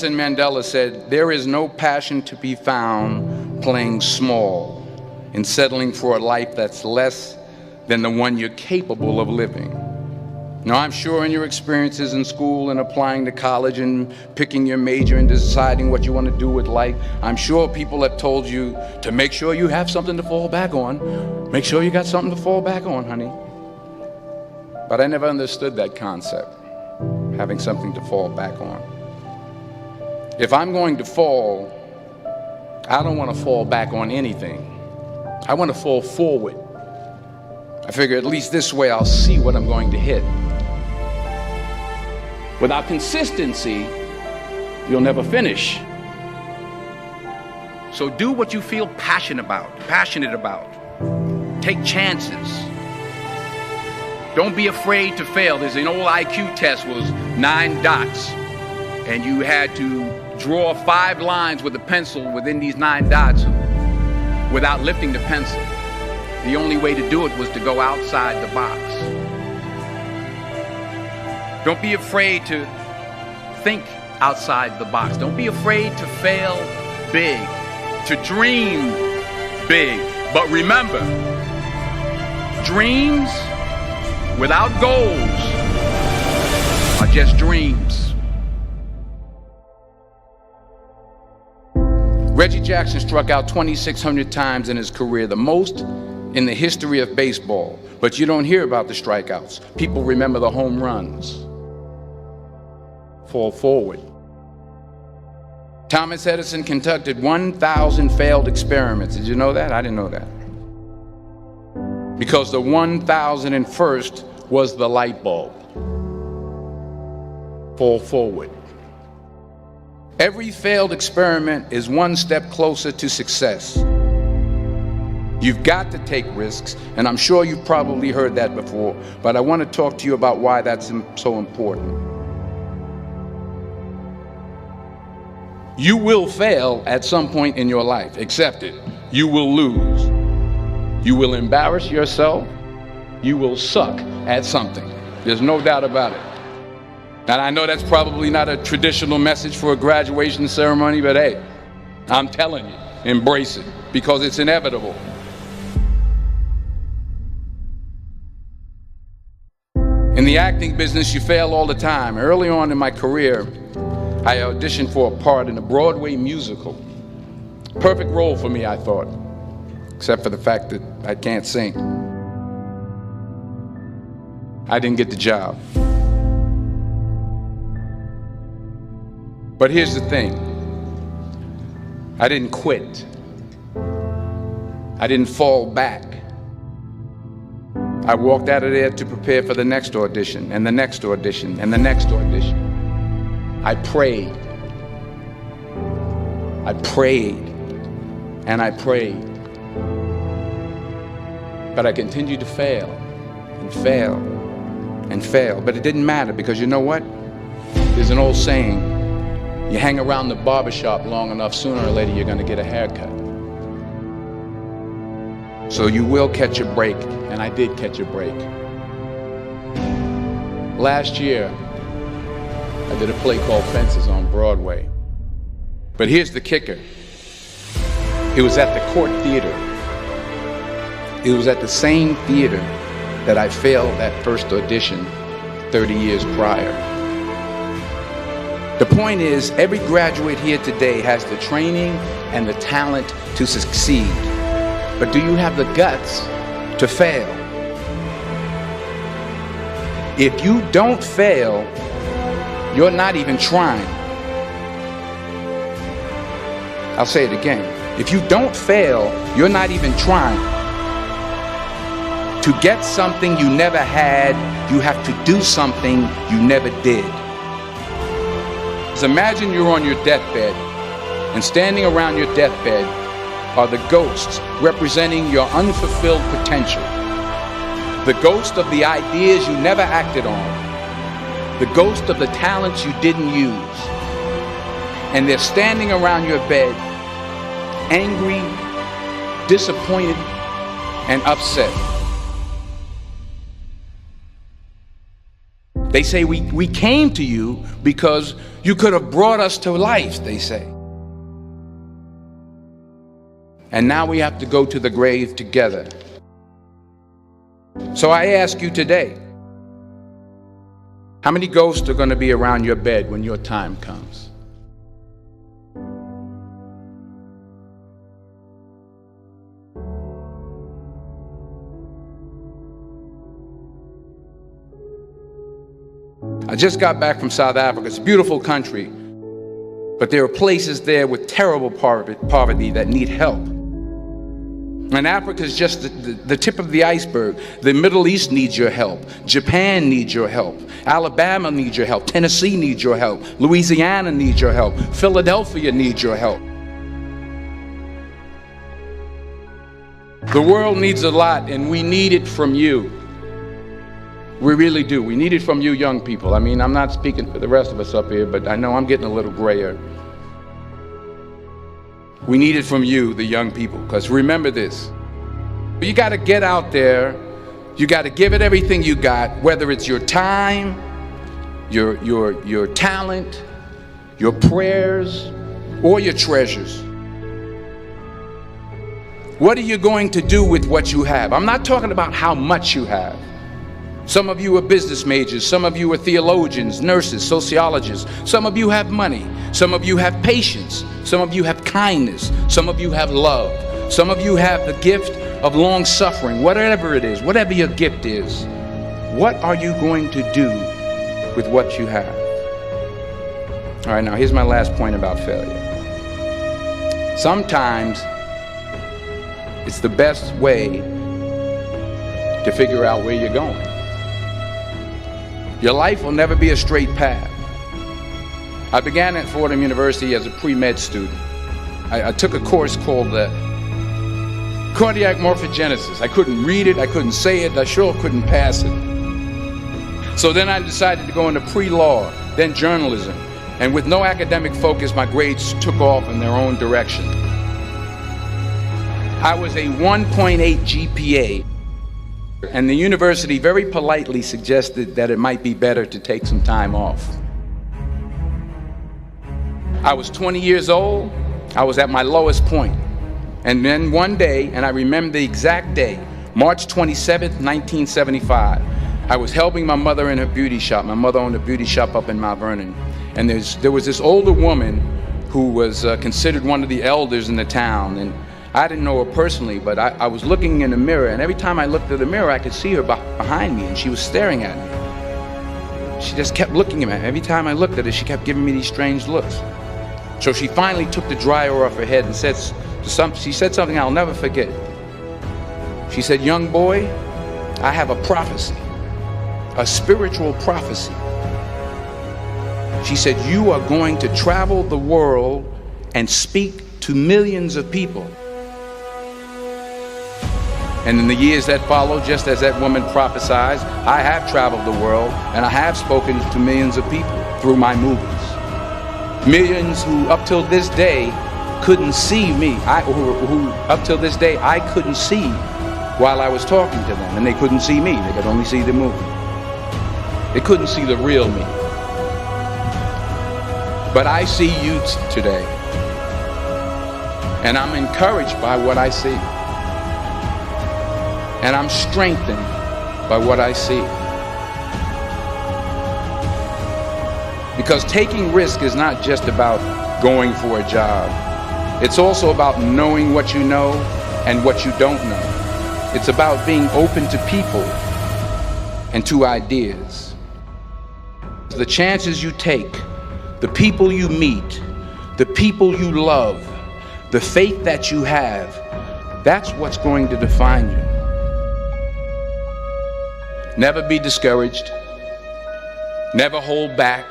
Nelson Mandela said, "There is no passion to be found playing small and settling for a life that's less than the one you're capable of living." Now, I'm sure in your experiences in school and applying to college and picking your major and deciding what you want to do with life, I'm sure people have told you to make sure you have something to fall back on. Make sure you got something to fall back on, honey. But I never understood that concept, having something to fall back on. If I'm going to fall, I don't want to fall back on anything. I want to fall forward. I figure at least this way I'll see what I'm going to hit. Without consistency, you'll never finish. So do what you feel passionate about. Take chances. Don't be afraid to fail. There's an old IQ test, was 9 dots, and you had to draw 5 lines with a pencil within these 9 dots without lifting the pencil. The only way to do it was to go outside the box. Don't be afraid to think outside the box. Don't be afraid to fail big, to dream big. But remember, dreams without goals are just dreams. Reggie Jackson struck out 2,600 times in his career, the most in the history of baseball. But you don't hear about the strikeouts. People remember the home runs. Fall forward. Thomas Edison conducted 1,000 failed experiments. Did you know that? I didn't know that. Because the 1,001st was the light bulb. Fall forward. Every failed experiment is one step closer to success. You've got to take risks, and I'm sure you've probably heard that before, but I want to talk to you about why that's so important. You will fail at some point in your life. Accept it. You will lose. You will embarrass yourself. You will suck at something. There's no doubt about it. And I know that's probably not a traditional message for a graduation ceremony, but hey, I'm telling you, embrace it, because it's inevitable. In the acting business, you fail all the time. Early on in my career, I auditioned for a part in a Broadway musical. Perfect role for me, I thought, except for the fact that I can't sing. I didn't get the job. But here's the thing. I didn't quit. I didn't fall back. I walked out of there to prepare for the next audition, and the next audition, and the next audition. I prayed. I prayed. And I prayed. But I continued to fail, and fail, and fail. But it didn't matter, because you know what? There's an old saying, you hang around the barbershop long enough, sooner or later you're going to get a haircut. So you will catch a break, and I did catch a break. Last year, I did a play called Fences on Broadway. But here's the kicker. It was at the Court Theater. It was at the same theater that I failed that first audition 30 years prior. The point is, every graduate here today has the training and the talent to succeed. But do you have the guts to fail? If you don't fail, you're not even trying. I'll say it again. If you don't fail, you're not even trying. To get something you never had, you have to do something you never did. Imagine you're on your deathbed, and standing around your deathbed are the ghosts representing your unfulfilled potential. The ghost of the ideas you never acted on. The ghost of the talents you didn't use. And they're standing around your bed, angry, disappointed, and upset. They say we came to you because you could have brought us to life, they say. And now we have to go to the grave together. So I ask you today, how many ghosts are going to be around your bed when your time comes? I just got back from South Africa. It's a beautiful country, but there are places there with terrible poverty that need help. And Africa is just the tip of the iceberg. The Middle East needs your help. Japan needs your help. Alabama needs your help. Tennessee needs your help. Louisiana needs your help. Philadelphia needs your help. The world needs a lot, and we need it from you. We really do. We need it from you young people. I mean, I'm not speaking for the rest of us up here, but I know I'm getting a little grayer. We need it from you, the young people, because remember this. You got to get out there. You got to give it everything you got, whether it's your time, your talent, your prayers, or your treasures. What are you going to do with what you have? I'm not talking about how much you have. Some of you are business majors, some of you are theologians, nurses, sociologists. Some of you have money, some of you have patience, some of you have kindness, some of you have love, some of you have the gift of long suffering. Whatever it is, whatever your gift is, what are you going to do with what you have? All right, now here's my last point about failure. Sometimes it's the best way to figure out where you're going. Your life will never be a straight path. I began at Fordham University as a pre-med student. I took a course called cardiac morphogenesis. I couldn't read it, I couldn't say it, I sure couldn't pass it. So then I decided to go into pre-law, then journalism. And with no academic focus, my grades took off in their own direction. I was a 1.8 GPA. And the university very politely suggested that it might be better to take some time off. I was 20 years old. I was at my lowest point. And then one day, and I remember the exact day, March 27th, 1975, I was helping my mother in her beauty shop. My mother owned a beauty shop up in Mount Vernon. And there was this older woman who was considered one of the elders in the town. And I didn't know her personally, but I was looking in the mirror, and every time I looked at the mirror, I could see her behind me, and she was staring at me. She just kept looking at me. Every time I looked at her, she kept giving me these strange looks. So she finally took the dryer off her head and she said something I'll never forget. She said, "Young boy, I have a prophecy, a spiritual prophecy." She said, "You are going to travel the world and speak to millions of people." And in the years that followed, just as that woman prophesied, I have traveled the world and I have spoken to millions of people through my movies. Millions who up till this day couldn't see me, who up till this day I couldn't see while I was talking to them, and they couldn't see me, they could only see the movie. They couldn't see the real me. But I see you today, and I'm encouraged by what I see. And I'm strengthened by what I see. Because taking risk is not just about going for a job. It's also about knowing what you know and what you don't know. It's about being open to people and to ideas. The chances you take, the people you meet, the people you love, the faith that you have, that's what's going to define you. Never be discouraged. Never hold back.